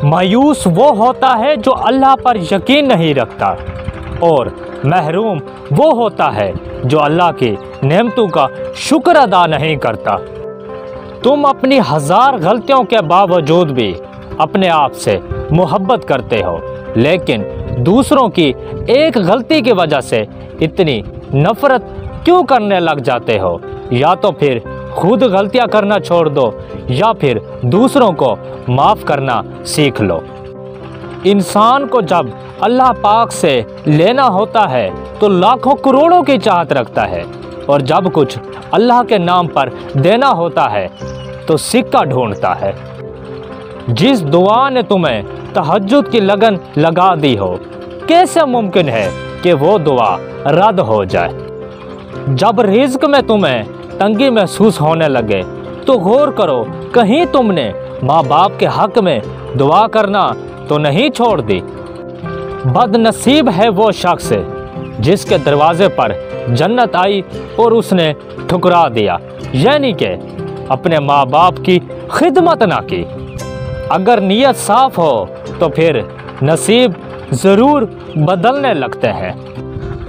مایوس وہ ہوتا ہے جو اللہ پر یقین نہیں رکھتا، اور محروم وہ ہوتا ہے جو اللہ کی نعمتوں کا شکر ادا نہیں کرتا۔ تم اپنی ہزار غلطیوں کے باوجود بھی اپنے آپ سے محبت کرتے ہو، لیکن دوسروں کی ایک غلطی کی وجہ سے اتنی نفرت کیوں کرنے لگ جاتے ہو؟ یا تو پھر خود غلطیاں کرنا چھوڑ دو، یا پھر دوسروں کو معاف کرنا سیکھ لو۔ انسان کو جب اللہ پاک سے لینا ہوتا ہے تو لاکھوں کروڑوں کی چاہت رکھتا ہے، اور جب کچھ اللہ کے نام پر دینا ہوتا ہے تو سکہ ڈھونڈتا ہے۔ جس دعا نے تمہیں تہجد کی لگن لگا دی ہو، کیسے ممکن ہے کہ وہ دعا رد ہو جائے؟ جب رزق میں تمہیں تنگی محسوس ہونے لگے تو غور کرو، کہیں تم نے ماں باپ کے حق میں دعا کرنا تو نہیں چھوڑ دی؟ بد نصیب ہے وہ شخص جس کے دروازے پر جنت آئی اور اس نے ٹھکرا دیا، یعنی کہ اپنے ماں باپ کی خدمت نہ کی۔ اگر نیت صاف ہو تو پھر نصیب ضرور بدلنے لگتے ہیں۔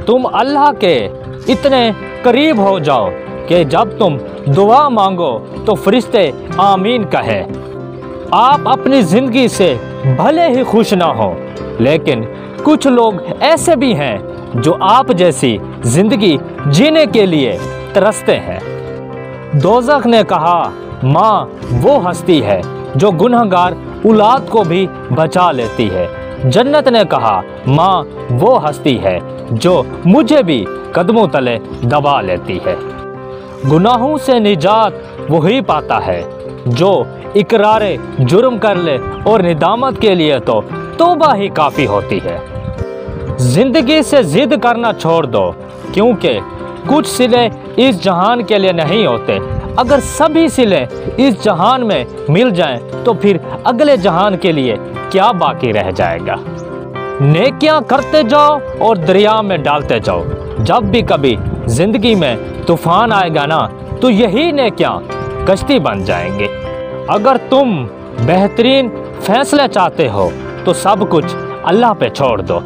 تم اللہ کے اتنے قریب ہو جاؤ کہ جب تم دعا مانگو تو فرشتے آمین کہیں۔ آپ اپنی زندگی سے بھلے ہی خوش نہ ہوں، لیکن کچھ لوگ ایسے بھی ہیں جو آپ جیسی زندگی جینے کے لیے ترستے ہیں۔ دوزخ نے کہا، ماں وہ ہستی ہے جو گنہگار اولاد کو بھی بچا لیتی ہے۔ جنت نے کہا، ماں وہ ہستی ہے جو مجھے بھی قدموں تلے دبا لیتی ہے۔ گناہوں سے نجات وہی پاتا ہے جو اقرار جرم کر لے، اور ندامت کے لیے تو توبہ ہی کافی ہوتی ہے۔ زندگی سے ضد کرنا چھوڑ دو، کیونکہ کچھ صلے اس جہان کے لیے نہیں ہوتے۔ اگر سبھی صلے اس جہان میں مل جائیں تو پھر اگلے جہان کے لیے کیا باقی رہ جائے گا؟ نیکیاں کرتے جاؤ اور دریا میں ڈالتے جاؤ۔ جب بھی کبھی زندگی میں طوفان آئے گا نا تو یہی نیکیاں کشتی بن جائیں گے۔ اگر تم بہترین فیصلے چاہتے ہو تو سب کچھ اللہ پہ چھوڑ دو۔